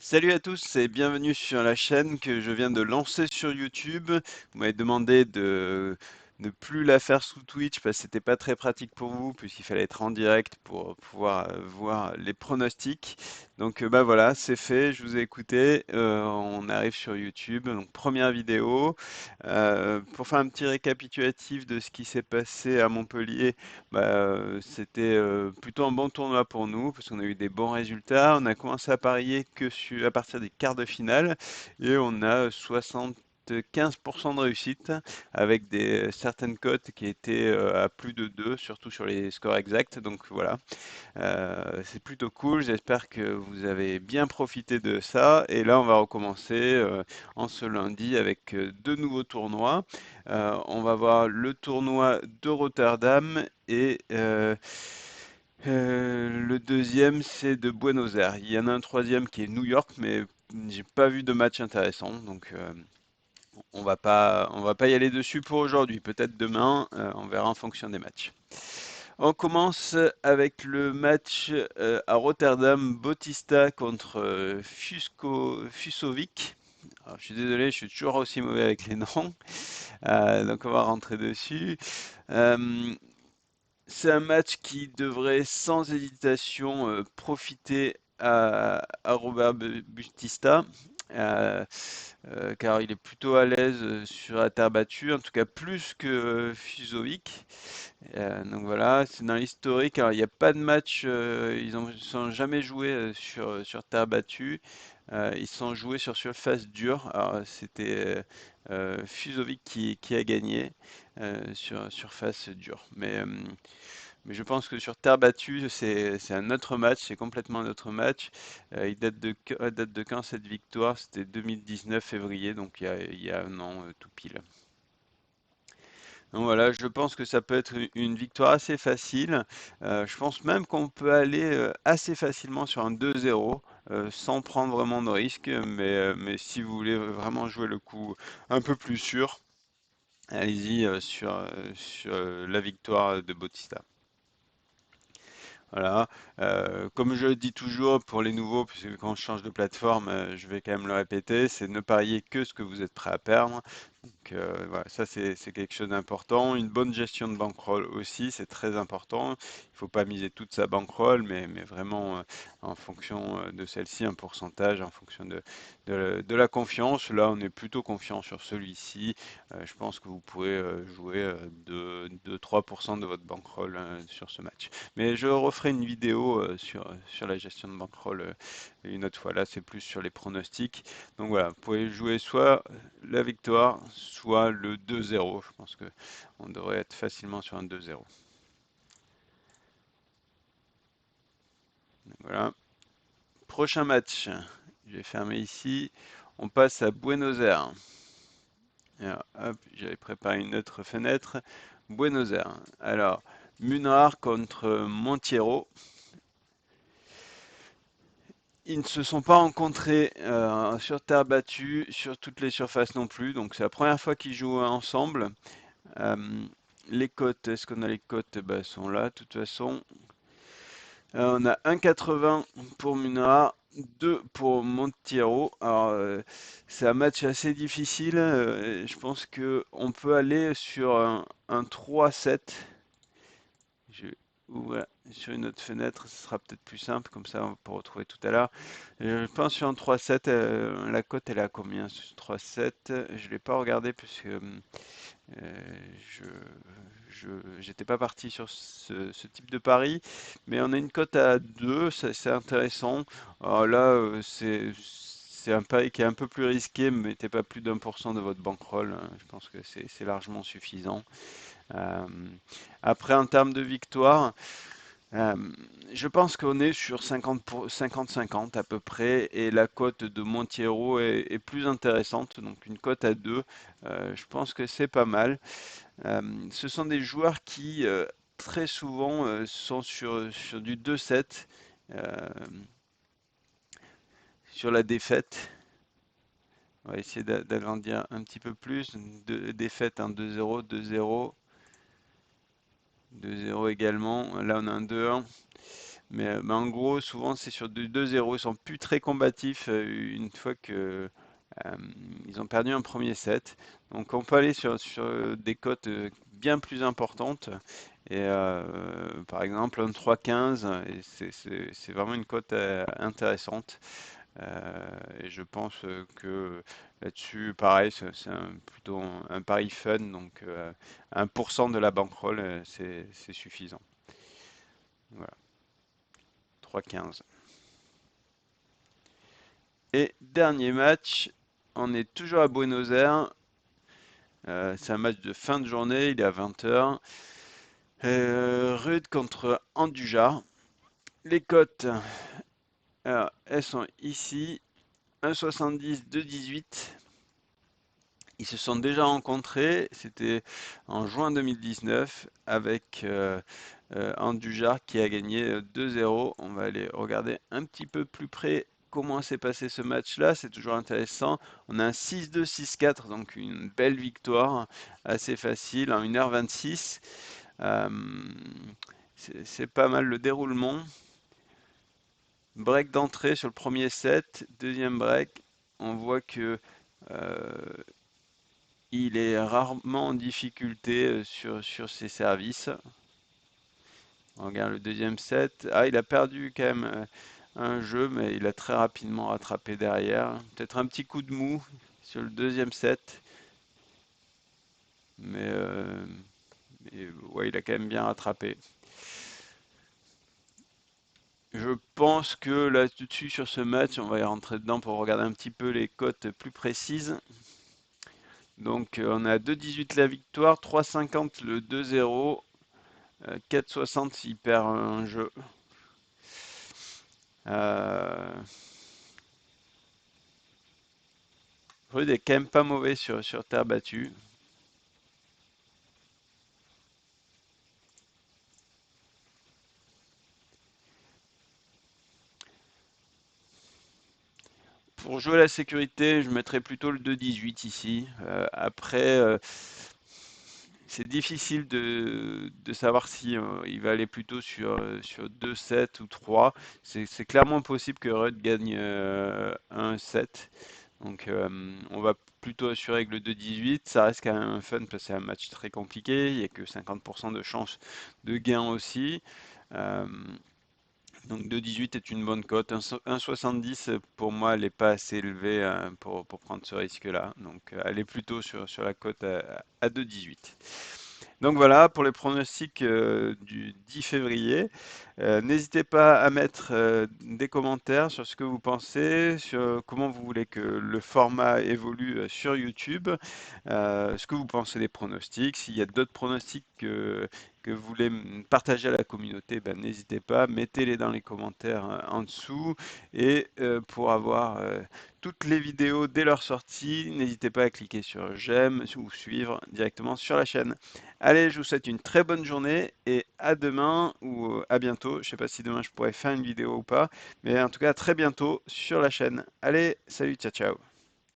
Salut à tous et bienvenue sur la chaîne que je viens de lancer sur YouTube. Vous m'avez demandé de ne plus la faire sous Twitch parce que c'était pas très pratique pour vous puisqu'il fallait être en direct pour pouvoir voir les pronostics. Donc bah voilà, c'est fait, je vous ai écouté. On arrive sur YouTube, donc première vidéo. Pour faire un petit récapitulatif de ce qui s'est passé à Montpellier, c'était plutôt un bon tournoi pour nous parce qu'on a eu des bons résultats. On a commencé à parier à partir des quarts de finale et on a 75% de réussite avec certaines cotes qui étaient à plus de 2, surtout sur les scores exacts. Donc voilà, c'est plutôt cool. J'espère que vous avez bien profité de ça. Et là, on va recommencer en ce lundi avec deux nouveaux tournois. On va voir le tournoi de Rotterdam et le deuxième, c'est de Buenos Aires. Il y en a un troisième qui est New York, mais j'ai pas vu de match intéressant, donc on va pas y aller dessus pour aujourd'hui. Peut-être demain, on verra en fonction des matchs. On commence avec le match à Rotterdam, Bautista contre Fusovic. Alors, je suis désolé, je suis toujours aussi mauvais avec les noms. Donc on va rentrer dessus. Euh, c'est un match qui devrait sans hésitation profiter à Robert Bautista. Euh, Car il est plutôt à l'aise sur la terre battue, en tout cas plus que Fusovic. Donc voilà, c'est dans l'historique. Alors il n'y a pas de match, ils sont jamais joués sur terre battue. Ils sont joués sur surface dure. Alors c'était Fusovic qui a gagné sur surface dure. Mais je pense que sur terre battue, c'est un autre match, c'est complètement un autre match. Il date de quand cette victoire? C'était 2019 février, donc il y a un an tout pile. Donc voilà, je pense que ça peut être une victoire assez facile. Je pense même qu'on peut aller assez facilement sur un 2-0 sans prendre vraiment de risques. Mais si vous voulez vraiment jouer le coup un peu plus sûr, allez-y sur la victoire de Bautista. Voilà. Comme je le dis toujours pour les nouveaux, puisque quand je change de plateforme, je vais quand même le répéter, c'est ne parier que ce que vous êtes prêt à perdre. Donc voilà, ça c'est quelque chose d'important. Une bonne gestion de bankroll aussi, c'est très important. Il ne faut pas miser toute sa bankroll, mais vraiment en fonction de celle-ci, un pourcentage, en fonction de la confiance. Là, on est plutôt confiant sur celui-ci. Je pense que vous pourrez jouer 2-3% de votre bankroll sur ce match. Mais je referai une vidéo sur la gestion de bankroll une autre fois. Là, c'est plus sur les pronostics. Donc voilà, vous pouvez jouer soit la victoire, soit le 2-0. Je pense que on devrait être facilement sur un 2-0. Voilà. Prochain match. Je vais fermer ici. On passe à Buenos Aires. Alors, hop, j'avais préparé une autre fenêtre. Buenos Aires. Alors, Munar contre Montiero. Ils ne se sont pas rencontrés sur terre battue, sur toutes les surfaces non plus. Donc c'est la première fois qu'ils jouent ensemble. Euh, les cotes, est-ce qu'on a les cotes? Bah, elles sont là, de toute façon. On a 1,80 pour Munra, 2 pour Montiero. Alors, c'est un match assez difficile. Je pense que on peut aller sur un 3-7. Je vais ouvrir sur une autre fenêtre, ce sera peut-être plus simple, comme ça on peut retrouver tout à l'heure. Je pense sur un 3-7, la cote elle est à combien sur 3-7? Je ne l'ai pas regardé puisque je j'étais pas parti sur ce type de pari, mais on a une cote à 2, c'est intéressant. Alors là, c'est un pari qui est un peu plus risqué, mais mettez pas plus d'1% de votre bankroll, hein. Je pense que c'est largement suffisant. Euh, Après, en termes de victoire, euh, je pense qu'on est sur 50-50 à peu près, et la cote de Montiero est plus intéressante, donc une cote à 2, je pense que c'est pas mal. Ce sont des joueurs qui très souvent sont sur du 2-7, euh, sur la défaite. On va essayer d'agrandir un petit peu plus. Défaite, un 2-0, 2-0, 2-0 également. Là, on a un 2-1. Mais en gros, souvent, c'est sur du 2-0. Ils sont plus très combatifs une fois que euh, ils ont perdu un premier set. Donc, on peut aller sur des cotes bien plus importantes. Et par exemple, un 3-15, et c'est vraiment une cote intéressante. Et je pense que là-dessus, pareil, plutôt un pari fun. Donc, 1% de la bankroll, c'est suffisant. Voilà, 3-15. Et dernier match, on est toujours à Buenos Aires. C'est un match de fin de journée, il est à 20 h. Rude contre Andujar. Les cotes, alors, elles sont ici. 1,70, 2,18. Ils se sont déjà rencontrés, c'était en juin 2019 avec Andujar qui a gagné 2-0. On va aller regarder un petit peu plus près comment s'est passé ce match-là, c'est toujours intéressant. On a un 6-2, 6-4, donc une belle victoire, assez facile, en 1h26. Euh, c'est pas mal le déroulement. Break d'entrée sur le premier set, deuxième break, on voit que euh, il est rarement en difficulté sur ses services. On regarde le deuxième set. Ah, il a perdu quand même un jeu, mais il a très rapidement rattrapé derrière. Peut-être un petit coup de mou sur le deuxième set, mais, euh, mais ouais, il a quand même bien rattrapé. Je pense que là, tout de suite sur ce match, on va y rentrer dedans pour regarder un petit peu les cotes plus précises. Donc, on a 2,18 la victoire, 3,50 le 2-0, 4,60 s'il perd un jeu. Euh, Rude est quand même pas mauvais sur terre battue. Pour jouer la sécurité, je mettrais plutôt le 2-18 ici. Après, c'est difficile de savoir si il va aller plutôt sur 2-7 ou 3. C'est clairement possible que Rudd gagne un set. Donc on va plutôt assurer avec le 2-18. Ça reste quand même un fun parce que c'est un match très compliqué. Il n'y a que 50% de chance de gain aussi. Euh, donc 2,18 est une bonne cote. 1,70 pour moi, elle n'est pas assez élevée pour prendre ce risque-là. Donc elle est plutôt sur la cote à 2,18. Donc voilà pour les pronostics du 10 février. N'hésitez pas à mettre des commentaires sur ce que vous pensez, sur comment vous voulez que le format évolue sur YouTube, ce que vous pensez des pronostics. S'il y a d'autres pronostics que vous voulez partager à la communauté, ben, n'hésitez pas, mettez-les dans les commentaires en dessous. Et pour avoir toutes les vidéos dès leur sortie, n'hésitez pas à cliquer sur j'aime ou suivre directement sur la chaîne. Allez, je vous souhaite une très bonne journée et à demain ou à bientôt. Je ne sais pas si demain je pourrai faire une vidéo ou pas, mais en tout cas à très bientôt sur la chaîne. Allez, salut, ciao ciao.